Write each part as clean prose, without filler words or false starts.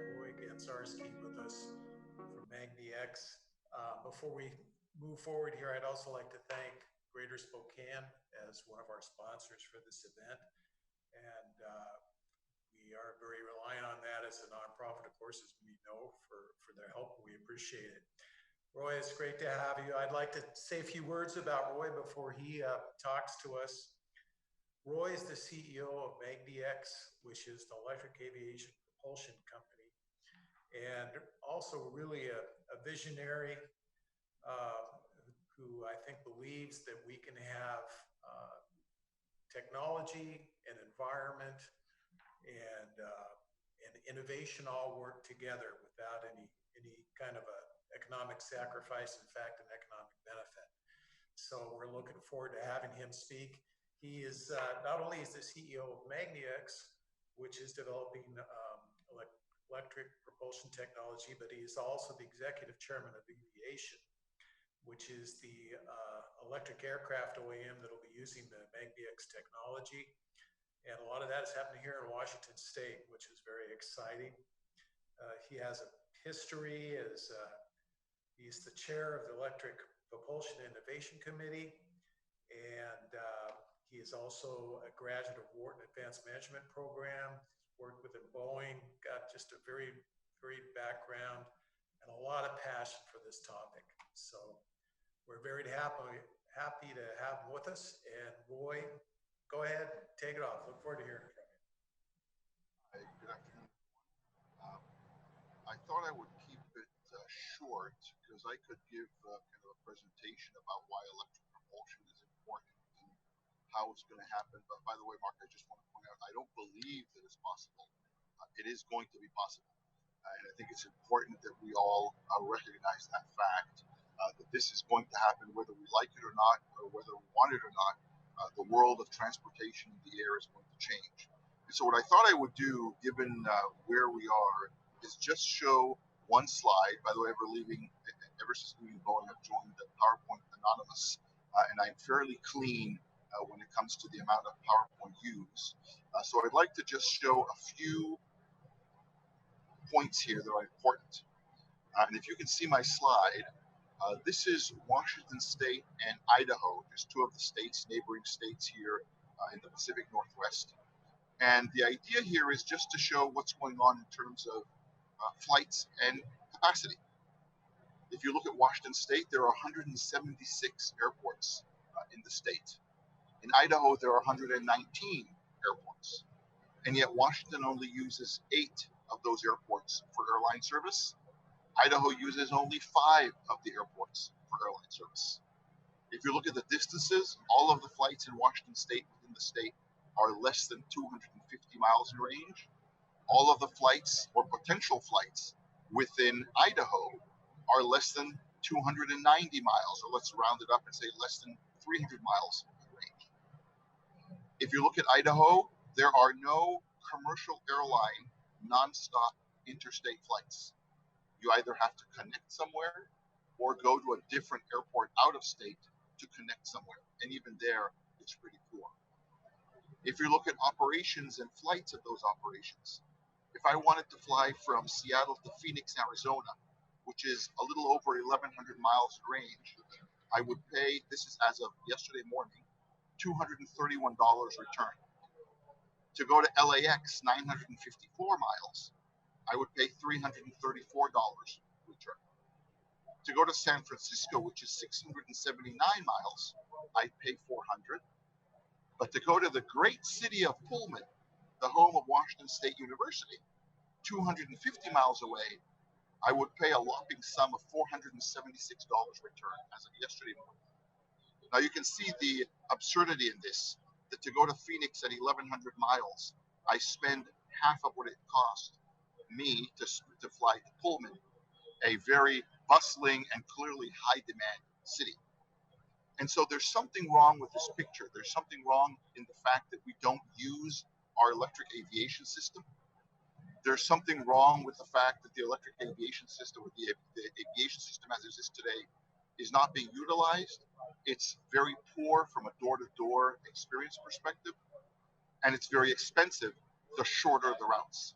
Roei Ganzarski with us from magniX. Before we move forward here, I'd also like to thank Greater Spokane as one of our sponsors for this event. And we are very reliant on that as a nonprofit, of course, as we know, for their help. We appreciate it. Roei, it's great to have you. I'd like to say a few words about Roei before he talks to us. Roei is the CEO of magniX, which is the electric aviation propulsion company, and also really a visionary who I think believes that we can have technology and environment and innovation all work together without any kind of a economic sacrifice, in fact, an economic benefit. So we're looking forward to having him speak. He is not only is the CEO of magniX, which is developing electric propulsion technology, but he is also the executive chairman of Aviation, which is the electric aircraft OEM that will be using the magniX technology. And a lot of that is happening here in Washington State, which is very exciting. He has a history as he's the chair of the Electric Propulsion Innovation Committee, and he is also a graduate of Wharton Advanced Management Program. He's worked within Boeing, got just a very background and a lot of passion for this topic. So we're very happy to have him with us. And Roei, go ahead, take it off. Look forward to hearing from you. Hi, good afternoon. I thought I would keep it short because I could give kind of a presentation about why electric propulsion is important and how it's going to happen. But by the way, Mark, I just want to point out, I don't believe that it's possible. It is going to be possible. And I think it's important that we all recognize that fact, that this is going to happen whether we like it or not, or whether we want it or not. The world of transportation in the air is going to change. And so what I thought I would do, given where we are, is just show one slide. By the way, ever since leaving Boeing, I've joined the PowerPoint Anonymous, and I'm fairly clean when it comes to the amount of PowerPoint used. So I'd like to just show a few points here that are important. And if you can see my slide, this is Washington State and Idaho, just two of the states, neighboring states here in the Pacific Northwest. And the idea here is just to show what's going on in terms of flights and capacity. If you look at Washington State, there are 176 airports in the state. In Idaho, there are 119 airports. And yet Washington only uses 8 of those airports for airline service. Idaho uses only 5 of the airports for airline service. If you look at the distances, all of the flights in Washington State within the state are less than 250 miles in range. All of the flights or potential flights within Idaho are less than 290 miles, or let's round it up and say less than 300 miles in range. If you look at Idaho, there are no commercial airline nonstop interstate flights. You either have to connect somewhere or go to a different airport out of state to connect somewhere. And even there, it's pretty poor. If you look at operations and flights of those operations, if I wanted to fly from Seattle to Phoenix, Arizona, which is a little over 1,100 miles in range, I would pay, this is as of yesterday morning, $231 return. To go to LAX, 954 miles, I would pay $334 return. To go to San Francisco, which is 679 miles, I'd pay $400. But to go to the great city of Pullman, the home of Washington State University, 250 miles away, I would pay a whopping sum of $476 return as of yesterday morning. Now you can see the absurdity in this, that to go to Phoenix at 1,100 miles, I spend half of what it cost me to fly to Pullman, a very bustling and clearly high demand city. And so there's something wrong with this picture. There's something wrong in the fact that we don't use our electric aviation system. There's something wrong with the fact that the electric aviation system, or the aviation system as it is today, is not being utilized. It's very poor from a door-to-door experience perspective, and it's very expensive the shorter the routes.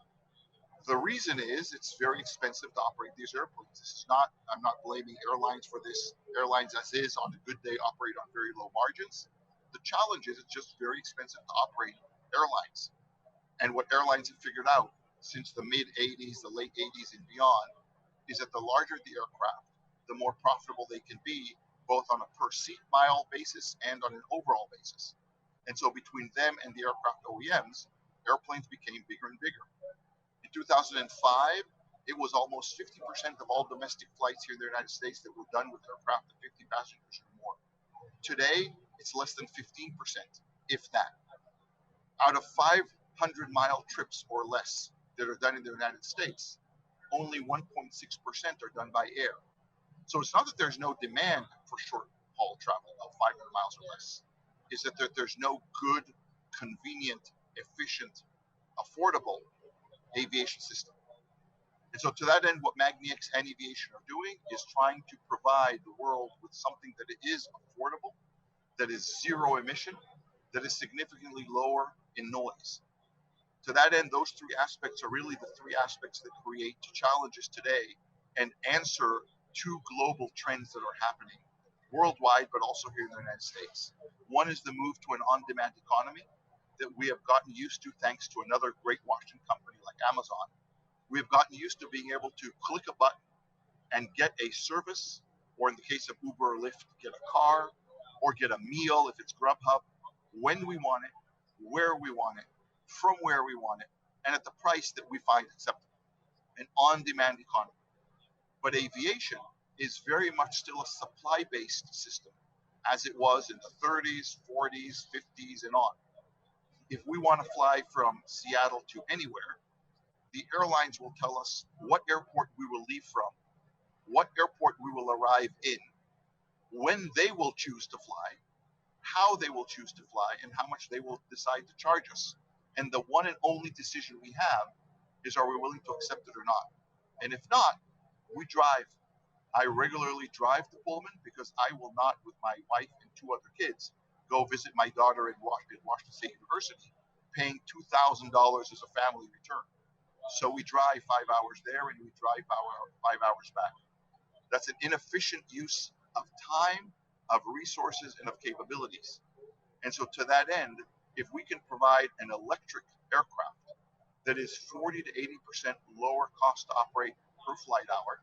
The reason is it's very expensive to operate these airplanes. This is not, I'm not blaming airlines for this. Airlines, as is, on a good day, operate on very low margins. The challenge is it's just very expensive to operate airlines. And what airlines have figured out since the mid 80s, the late 80s and beyond, is that the larger the aircraft, the more profitable they can be, both on a per seat mile basis and on an overall basis. And so between them and the aircraft OEMs, airplanes became bigger and bigger. In 2005, it was almost 50% of all domestic flights here in the United States that were done with aircraft of 50 passengers or more. Today, it's less than 15%, if that. Out of 500-mile trips or less that are done in the United States, only 1.6% are done by air. So it's not that there's no demand for short haul travel of 500 miles or less. It's that there's no good, convenient, efficient, affordable aviation system. And so to that end, what magniX and Eviation are doing is trying to provide the world with something that is affordable, that is zero emission, that is significantly lower in noise. To that end, those three aspects are really the three aspects that create challenges today and answer two global trends that are happening worldwide, but also here in the United States. One is the move to an on-demand economy that we have gotten used to thanks to another great Washington company like Amazon. We have gotten used to being able to click a button and get a service, or in the case of Uber or Lyft, get a car, or get a meal if it's Grubhub, when we want it, where we want it, from where we want it, and at the price that we find acceptable. An on-demand economy. But aviation is very much still a supply-based system, as it was in the 30s, 40s, 50s, and on. If we want to fly from Seattle to anywhere, the airlines will tell us what airport we will leave from, what airport we will arrive in, when they will choose to fly, how they will choose to fly, and how much they will decide to charge us. And the one and only decision we have is, are we willing to accept it or not? And if not, we drive. I regularly drive to Pullman because I will not, with my wife and two other kids, go visit my daughter in Washington State University, paying $2,000 as a family return. So we drive 5 hours there and we drive 5 hours back. That's an inefficient use of time, of resources, and of capabilities. And so to that end, if we can provide an electric aircraft that is 40 to 80% lower cost to operate per flight hour,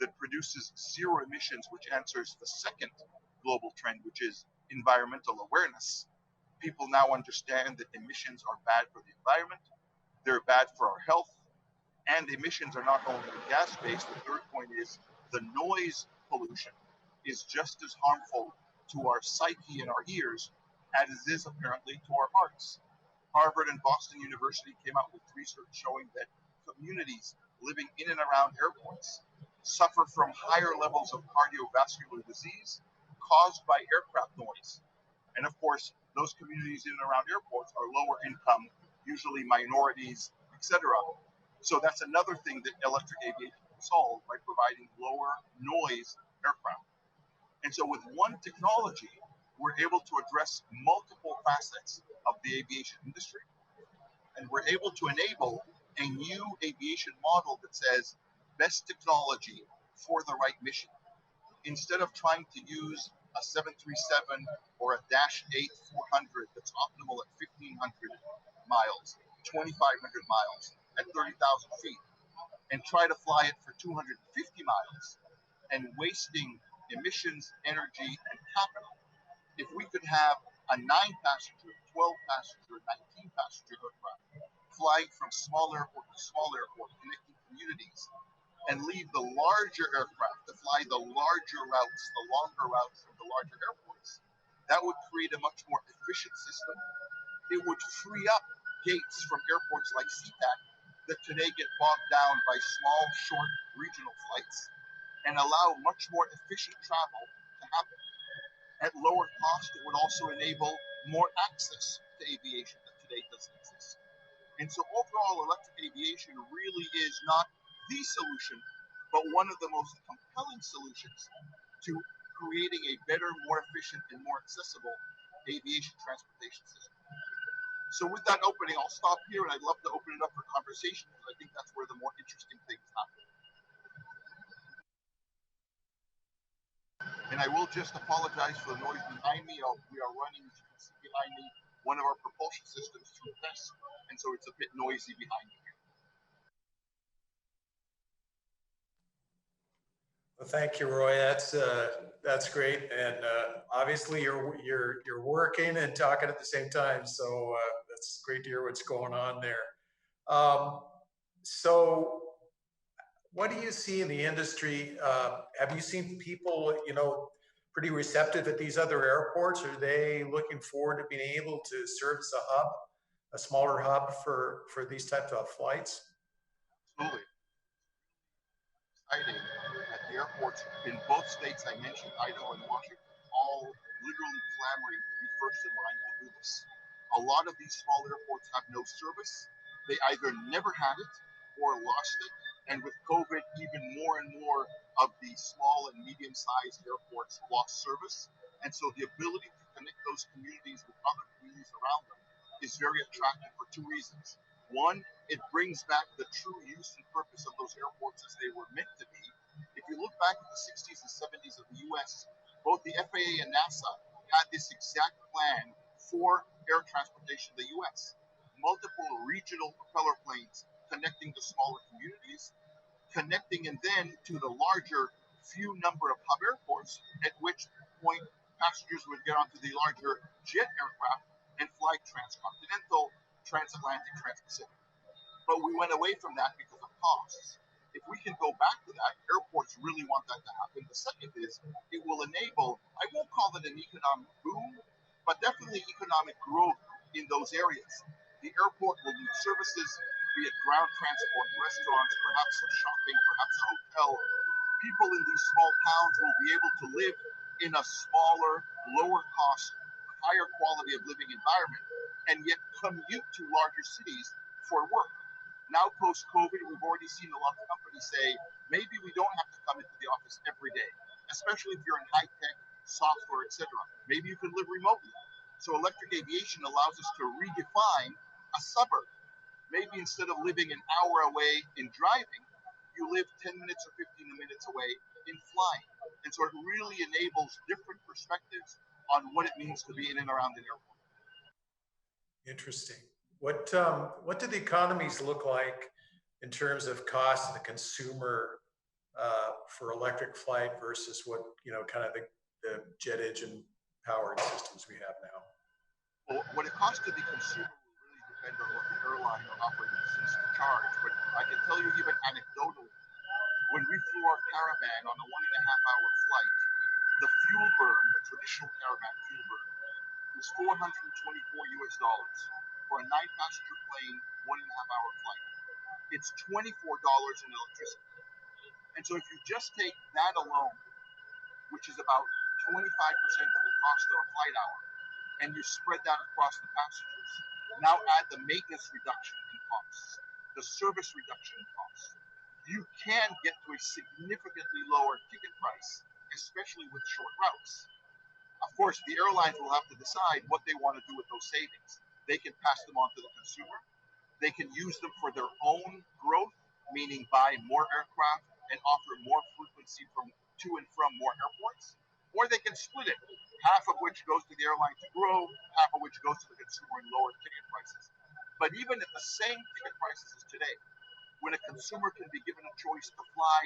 that produces zero emissions, which answers the second global trend, which is environmental awareness. People now understand that emissions are bad for the environment, they're bad for our health, and emissions are not only gas-based. The third point is the noise pollution is just as harmful to our psyche and our ears as it is apparently to our hearts. Harvard and Boston University came out with research showing that communities living in and around airports suffer from higher levels of cardiovascular disease caused by aircraft noise. And of course, those communities in and around airports are lower income, usually minorities, etc. So that's another thing that electric aviation can solve by providing lower noise aircraft. And so with one technology, we're able to address multiple facets of the aviation industry, and we're able to enable a new aviation model that says best technology for the right mission. Instead of trying to use a 737 or a Dash 8 400 that's optimal at 1,500 miles, 2,500 miles at 30,000 feet, and try to fly it for 250 miles and wasting emissions, energy, and capital. If we could have a 9-passenger, 12-passenger, 19-passenger aircraft flying from small airport to small airport, connecting communities, and leave the larger aircraft to fly the larger routes, the longer routes from the larger airports, that would create a much more efficient system. It would free up gates from airports like SeaTac that today get bogged down by small, short regional flights, and allow much more efficient travel to happen. At lower cost, it would also enable more access to aviation that today doesn't exist. And so overall, electric aviation really is not the solution, but one of the most compelling solutions to creating a better, more efficient, and more accessible aviation transportation system. So with that opening, I'll stop here, and I'd love to open it up for conversation because I think that's where the more interesting things happen. And I will just apologize for the noise behind me. We are running, as you can see behind me, one of our propulsion systems through tests, and so it's a bit noisy behind me. Well, thank you, Roei. That's great, and obviously you're working and talking at the same time, so that's great to hear what's going on there. So, what do you see in the industry? Have you seen people, pretty receptive at these other airports? Are they looking forward to being able to serve as a hub, a smaller hub for these types of flights? Absolutely. Exciting at the airports in both states I mentioned, Idaho and Washington, all literally clamoring to be first in line to do this. A lot of these small airports have no service. They either never had it or lost it. And with COVID, even more and more of the small and medium-sized airports lost service. And so the ability to connect those communities with other communities around them is very attractive for two reasons. One, it brings back the true use and purpose of those airports as they were meant to be. If you look back at the 60s and 70s of the US, both the FAA and NASA had this exact plan for air transportation in the US. Multiple regional propeller planes connecting to smaller communities, connecting and then to the larger few number of hub airports, at which point passengers would get onto the larger jet aircraft and fly transcontinental, transatlantic, transpacific. But we went away from that because of costs. If we can go back to that, airports really want that to happen. The second is it will enable, I won't call it an economic boom, but definitely economic growth in those areas. The airport will need services, be it ground transport, restaurants, perhaps some shopping, perhaps a hotel. People in these small towns will be able to live in a smaller, lower cost, higher quality of living environment, and yet commute to larger cities for work. Now, post COVID, we've already seen a lot of companies say maybe we don't have to come into the office every day, especially if you're in high tech, software, etc. Maybe you can live remotely. So, electric aviation allows us to redefine a suburb. Maybe instead of living an hour away in driving, you live 10 minutes or 15 minutes away in flying. And so, it really enables different perspectives on what it means to be in and around an airport. Interesting. What do the economies look like in terms of cost to the consumer for electric flight versus what kind of the jet engine powered systems we have now? Well, what it costs to the consumer will really depend on what the airline or operator decides to charge. But I can tell you even anecdotally, when we flew our Caravan on a 1.5 hour flight, the fuel burn, the traditional Caravan fuel burn, was $424 US for a 9-passenger plane, 1.5 hour flight. It's $24 in electricity. And so if you just take that alone, which is about 25% of the cost of a flight hour, and you spread that across the passengers, now add the maintenance reduction in costs, the service reduction in costs, you can get to a significantly lower ticket price, especially with short routes. Of course, the airlines will have to decide what they want to do with those savings. They can pass them on to the consumer. They can use them for their own growth, meaning buy more aircraft and offer more frequency from to and from more airports. Or they can split it, half of which goes to the airline to grow, half of which goes to the consumer in lower ticket prices. But even at the same ticket prices as today, when a consumer can be given a choice to fly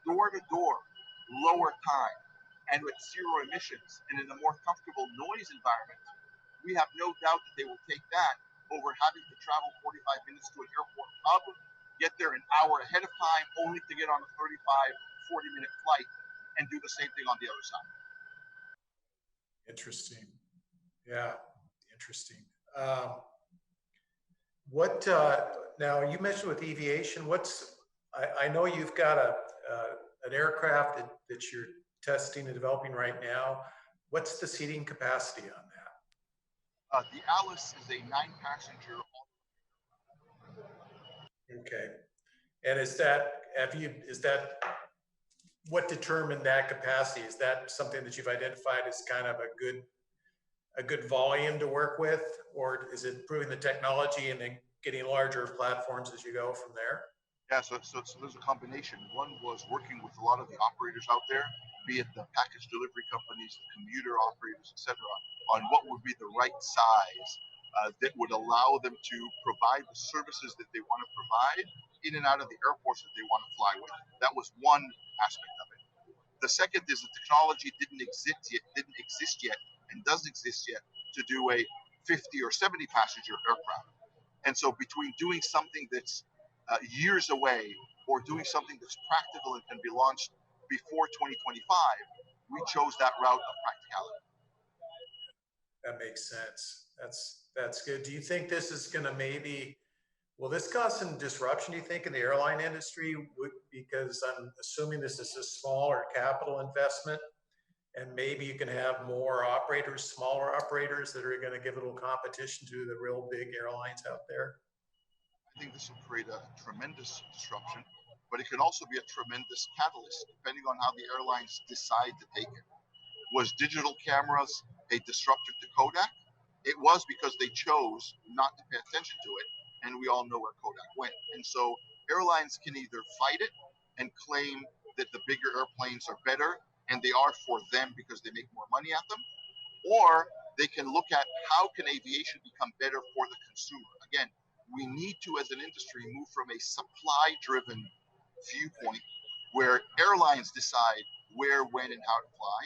door to door, lower time, and with zero emissions and in a more comfortable noise environment, we have no doubt that they will take that over having to travel 45 minutes to an airport hub, get there an hour ahead of time, only to get on a 35, 40-minute flight and do the same thing on the other side. Interesting. Yeah, interesting. What now? You mentioned with Aviation. I know you've got an aircraft that you're testing and developing right now. What's the seating capacity on that? The Alice is a 9-passenger. Okay, and is that what determined that capacity? Is that something that you've identified as kind of a good a good volume to work with, or is it improving the technology and then getting larger platforms as you go from there? Yeah, so there's a combination. One was working with a lot of the operators out there, be it the package delivery companies, the commuter operators, etc., on what would be the right size that would allow them to provide the services that they want to provide in and out of the airports that they want to fly with. That was one aspect of it. The second is the technology didn't exist yet, and doesn't exist yet to do a 50 or 70 passenger aircraft. And so between doing something that's years away or doing something that's practical and can be launched before 2025, we chose that route of practicality. That makes sense. That's good. Do you think this is going to maybe, will this cause some disruption, do you think, in the airline industry? Because I'm assuming this is a smaller capital investment, and maybe you can have more operators, smaller operators that are going to give a little competition to the real big airlines out there. I think this will create a tremendous disruption, but it can also be a tremendous catalyst depending on how the airlines decide to take it. Was digital cameras a disruptor to Kodak? It was, because they chose not to pay attention to it, and we all know where Kodak went. And so airlines can either fight it and claim that the bigger airplanes are better, and they are for them because they make more money at them, or they can look at how can aviation become better for the consumer. Again, we need to, as an industry, move from a supply-driven viewpoint where airlines decide where, when, and how to fly,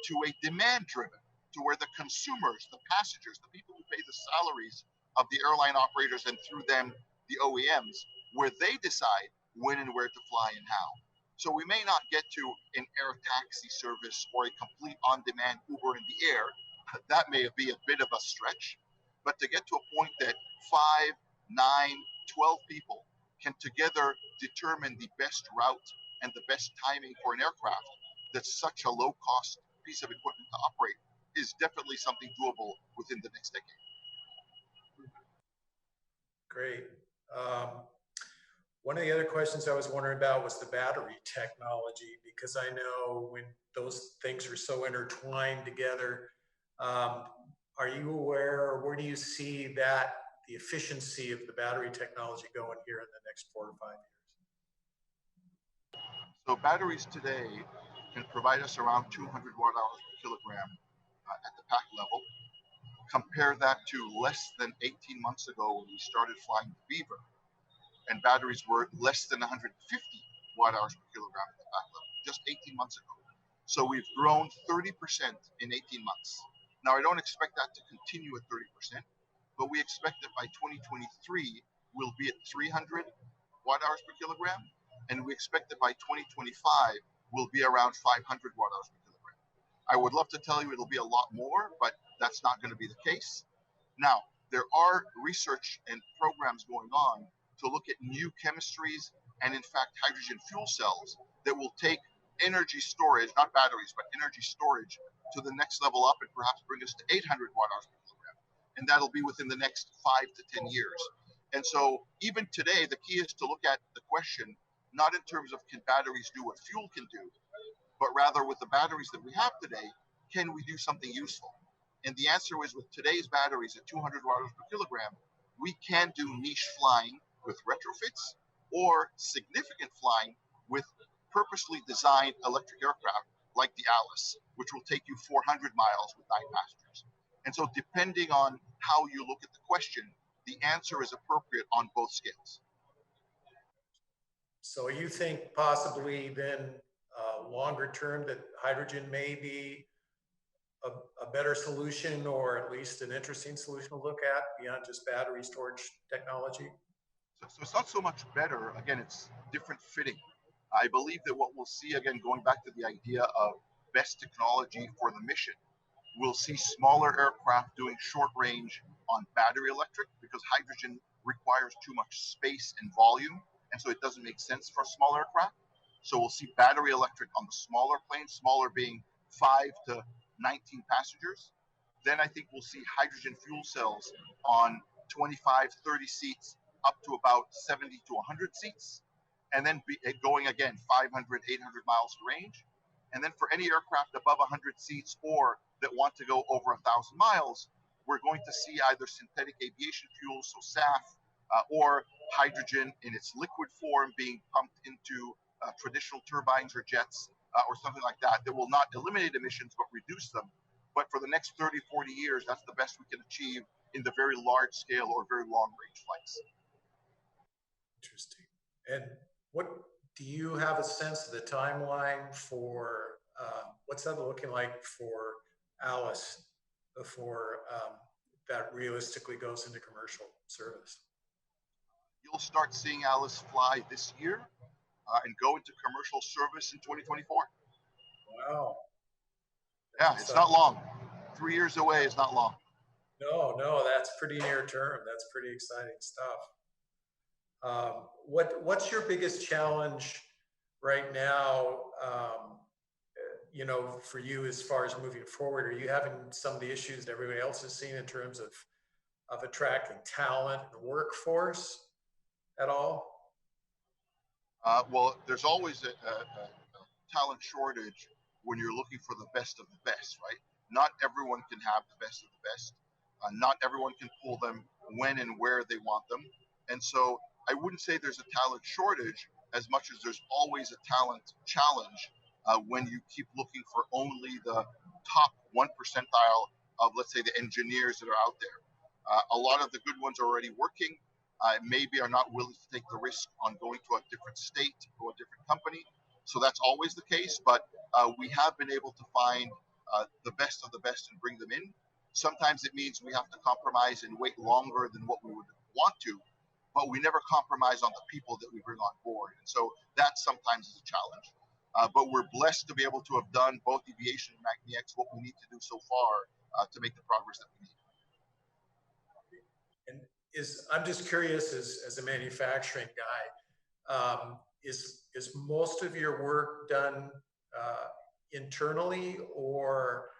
to a demand-driven, to where the consumers, the passengers, the people who pay the salaries of the airline operators and through them the OEMs, where they decide when and where to fly and how. So we may not get to an air taxi service or a complete on-demand Uber in the air. That may be a bit of a stretch, but to get to a point that 5, 9, 12 people can together determine the best route and the best timing for an aircraft that's such a low-cost piece of equipment to operate is definitely something doable within the next decade. Great. One of the other questions I was wondering about was the battery technology, because I know when those things are so intertwined together, are you aware, or where do you see that, the efficiency of the battery technology going here in the next 4 to 5 years? So batteries today can provide us around 200 watt hours per kilogram at the pack level. Compare that to less than 18 months ago when we started flying the Beaver, and batteries were less than 150 watt hours per kilogram at the pack level, just 18 months ago. So we've grown 30% in 18 months. Now, I don't expect that to continue at 30%, but we expect that by 2023, we'll be at 300 watt hours per kilogram, and we expect that by 2025, we'll be around 500 watt hours per kilogram. I would love to tell you it'll be a lot more, but that's not going to be the case. Now, there are research and programs going on to look at new chemistries and, in fact, hydrogen fuel cells that will take energy storage, not batteries, but energy storage to the next level up and perhaps bring us to 800 watt hours per kilogram. And that'll be within the next 5 to 10 years. And so even today, the key is to look at the question, not in terms of can batteries do what fuel can do, but rather with the batteries that we have today, can we do something useful? And the answer is, with today's batteries at 200 watt hours per kilogram, we can do niche flying with retrofits or significant flying with purposely designed electric aircraft like the Alice, which will take you 400 miles with 9 passengers. And so depending on how you look at the question, the answer is appropriate on both scales. So you think possibly then longer term that hydrogen may be a better solution, or at least an interesting solution to look at beyond just battery storage technology? So it's not so much better. Again, it's different fitting. I believe that what we'll see, again, going back to the idea of best technology for the mission, we'll see smaller aircraft doing short range on battery electric because hydrogen requires too much space and volume, and so it doesn't make sense for a small aircraft. So we'll see battery electric on the smaller planes, smaller being 5 to 19 passengers. Then I think we'll see hydrogen fuel cells on 25, 30 seats up to about 70 to 100 seats, and then going again 500, 800 miles range. And then for any aircraft above 100 seats or that want to go over 1,000 miles, we're going to see either synthetic aviation fuel, so SAF, or hydrogen in its liquid form being pumped into traditional turbines or jets, or something like that, that will not eliminate emissions but reduce them. But for the next 30, 40 years, that's the best we can achieve in the very large scale or very long range flights. Interesting. And what do you have a sense of the timeline for what's that looking like for Alice before that realistically goes into commercial service? You'll start seeing Alice fly this year and go into commercial service in 2024. Wow. Yeah, it's not long. 3 years away is not long. No, no, that's pretty near term. That's pretty exciting stuff. What's your biggest challenge right now? For you as far as moving forward, are you having some of the issues that everybody else has seen in terms of attracting talent and workforce at all? Well, there's always a talent shortage when you're looking for the best of the best, right? Not everyone can have the best of the best. Not everyone can pull them when and where they want them. And so I wouldn't say there's a talent shortage as much as there's always a talent challenge when you keep looking for only the top 1 percentile of, let's say, the engineers that are out there. A lot of the good ones are already working. Maybe are not willing to take the risk on going to a different state or a different company. So that's always the case, but we have been able to find the best of the best and bring them in. Sometimes it means we have to compromise and wait longer than what we would want to, but we never compromise on the people that we bring on board. And so that sometimes is a challenge. But we're blessed to be able to have done both Aviation and magniX what we need to do so far to make the progress that we need. And I'm just curious as a manufacturing guy, is most of your work done internally, or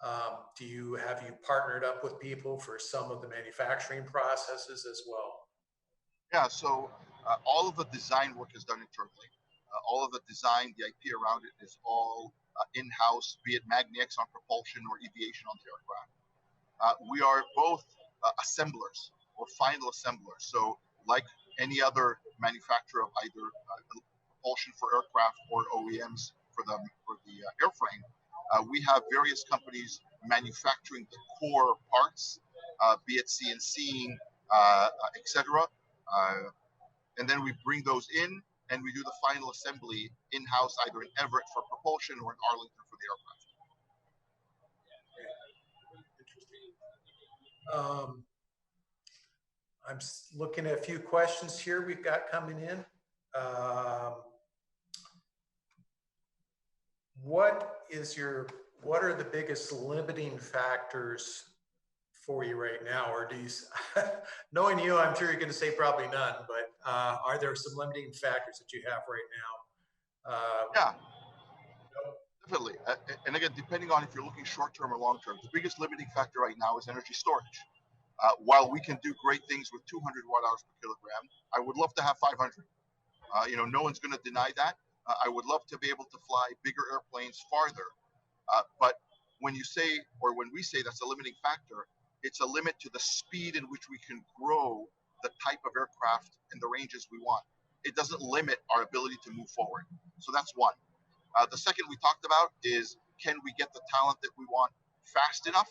have you partnered up with people for some of the manufacturing processes as well? Yeah, so all of the design work is done internally. All of the design, the IP around it is all in-house, be it magniX on propulsion or Eviation on the aircraft. We are both assemblers or final assemblers. So like any other manufacturer of either propulsion for aircraft or OEMs for the airframe, we have various companies manufacturing the core parts, be it CNCing, etc. And then we bring those in and we do the final assembly in-house, either in Everett for propulsion or in Arlington for the aircraft. Interesting. I'm looking at a few questions here we've got coming in. What are the biggest limiting factors for you right now? Or do you, knowing you, I'm sure you're going to say probably none, but are there some limiting factors that you have right now? Yeah, definitely. And again, depending on if you're looking short-term or long-term, the biggest limiting factor right now is energy storage. While we can do great things with 200 watt-hours per kilogram, I would love to have 500. No one's going to deny that. I would love to be able to fly bigger airplanes farther. But when you say, or when we say that's a limiting factor, it's a limit to the speed in which we can grow the type of aircraft and the ranges we want. It doesn't limit our ability to move forward. So that's one. The second we talked about is, can we get the talent that we want fast enough?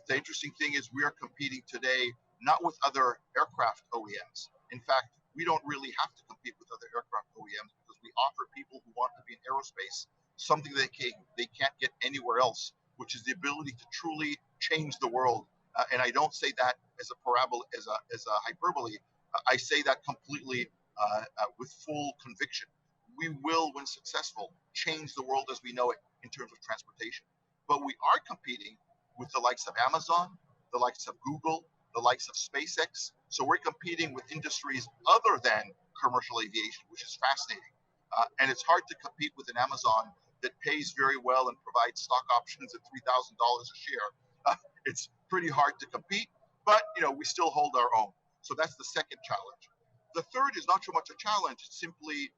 The interesting thing is we are competing today not with other aircraft OEMs. In fact, we don't really have to compete with other aircraft OEMs because we offer people who want to be in aerospace something they can't get anywhere else, which is the ability to truly change the world. And I don't say that as a parabola, as a hyperbole. I say that completely with full conviction. We will, when successful, change the world as we know it in terms of transportation. But we are competing with the likes of Amazon, the likes of Google, the likes of SpaceX. So we're competing with industries other than commercial aviation, which is fascinating. And it's hard to compete with an Amazon that pays very well and provides stock options at $3,000 a share. It's pretty hard to compete, but we still hold our own. So that's the second challenge. The third is not so much a challenge; it's simply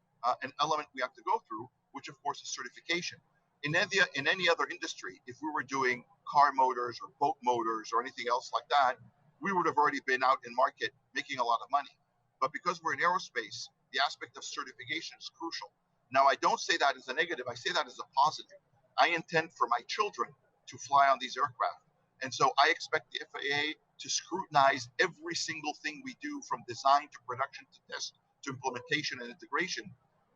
an element we have to go through, which of course is certification. in any other industry, if we were doing car motors or boat motors or anything else like that, we would have already been out in market making a lot of money. But because we're in aerospace, the aspect of certification is crucial. Now, I don't say that as a negative, I say that as a positive. I intend for my children to fly on these aircraft. And so I expect the FAA to scrutinize every single thing we do, from design to production to test to implementation and integration,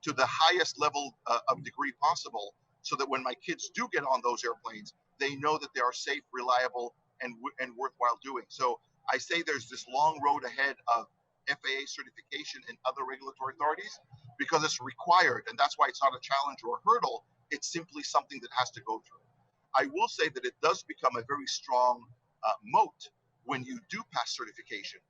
to the highest level of degree possible, so that when my kids do get on those airplanes, they know that they are safe, reliable, and worthwhile doing. So I say there's this long road ahead of FAA certification and other regulatory authorities, because it's required, and that's why it's not a challenge or a hurdle. It's simply something that has to go through. I will say that it does become a very strong moat when you do pass certification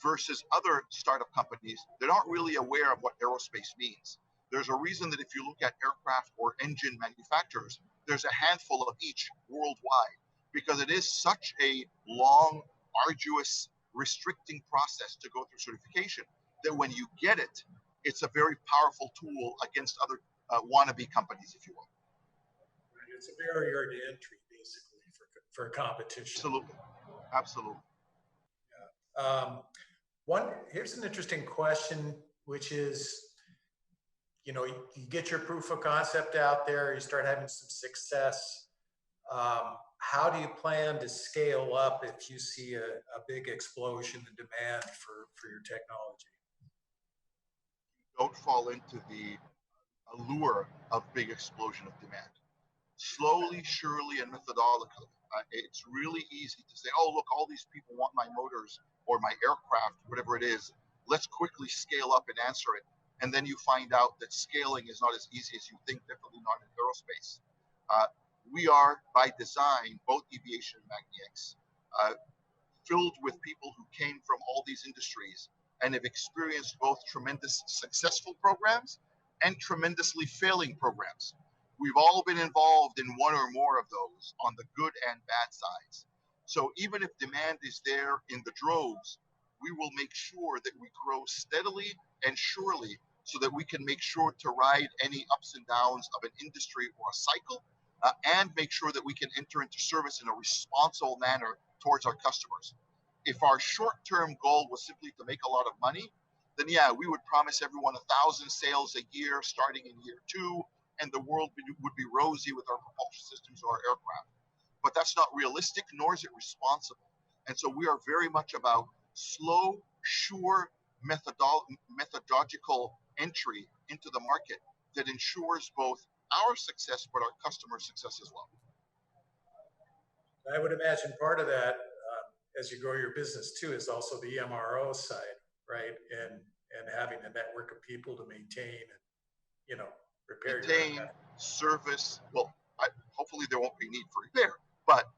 versus other startup companies that aren't really aware of what aerospace means. There's a reason that if you look at aircraft or engine manufacturers, there's a handful of each worldwide, because it is such a long, arduous, restricting process to go through certification that when you get it, it's a very powerful tool against other wannabe companies, if you will. It's a barrier to entry, basically, for competition. Absolutely. Absolutely. Um, here's an interesting question, which is, you get your proof of concept out there, you start having some success. How do you plan to scale up if you see a big explosion in demand for your technology? Don't fall into the allure of big explosion of demand. Slowly, surely, and methodically. It's really easy to say, oh, look, all these people want my motors or my aircraft, whatever it is. Let's quickly scale up and answer it. And then you find out that scaling is not as easy as you think, definitely not in aerospace. Uh, we are, by design, both Eviation and magniX, uh, filled with people who came from all these industries and have experienced both tremendous successful programs and tremendously failing programs. We've all been involved in one or more of those on the good and bad sides. So even if demand is there in the droves, we will make sure that we grow steadily and surely, so that we can make sure to ride any ups and downs of an industry or a cycle, and make sure that we can enter into service in a responsible manner towards our customers. If our short-term goal was simply to make a lot of money, then yeah, we would promise everyone 1,000 sales a year starting in year 2, and the world would be rosy with our propulsion systems or our aircraft. But that's not realistic, nor is it responsible. And so we are very much about slow, sure, methodological entry into the market that ensures both our success but our customer success as well. I would imagine part of that, as you grow your business too, is also the MRO side, right? And having a network of people to maintain and, repair Maintain, your service. Well, hopefully there won't be need for repair, but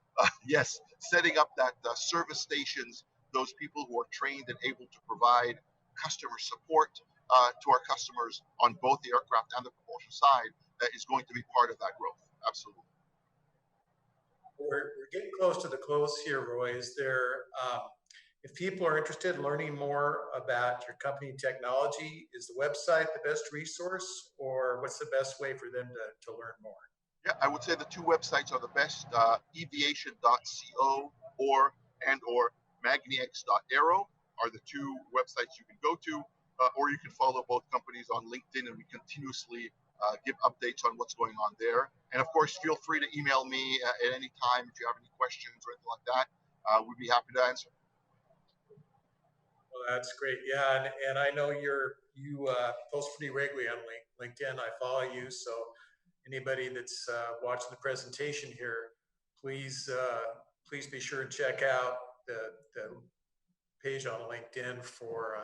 yes, setting up that service stations, those people who are trained and able to provide customer support to our customers on both the aircraft and the propulsion side is going to be part of that growth. Absolutely. We're getting close to the close here, Roei. Is there, if people are interested in learning more about your company technology, is the website the best resource, or what's the best way for them to learn more? Yeah, I would say the two websites are the best: eviation.co or magniX.aero are the two websites you can go to, or you can follow both companies on LinkedIn, and we continuously give updates on what's going on there. And of course, feel free to email me at any time if you have any questions or anything like that. We'd be happy to answer. Well, that's great. Yeah, and I know you post pretty regularly on LinkedIn. I follow you, so anybody that's watching the presentation here, please be sure and check out the page on LinkedIn for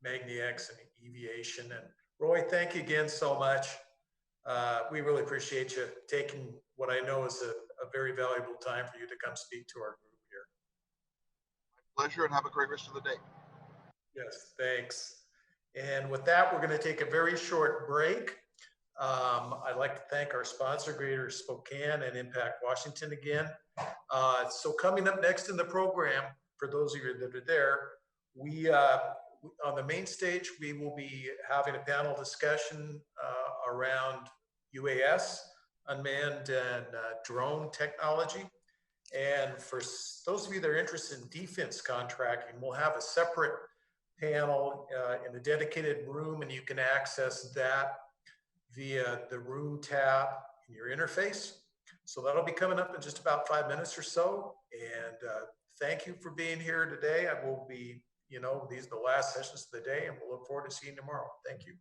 magniX and Eviation. And Roei, thank you again so much. We really appreciate you taking what I know is a very valuable time for you to come speak to our group here. My pleasure, and have a great rest of the day. Yes, thanks. And with that, we're going to take a very short break. I'd like to thank our sponsor, Greater Spokane and Impact Washington again. So coming up next in the program, for those of you that are there, we on the main stage, we will be having a panel discussion around UAS. unmanned and drone technology. And for those of you that are interested in defense contracting, we'll have a separate panel in a dedicated room, and you can access that via the room tab in your interface. So that'll be coming up in just about 5 minutes or so. And thank you for being here today. I will be, these are the last sessions of the day, and we'll look forward to seeing you tomorrow. Thank you.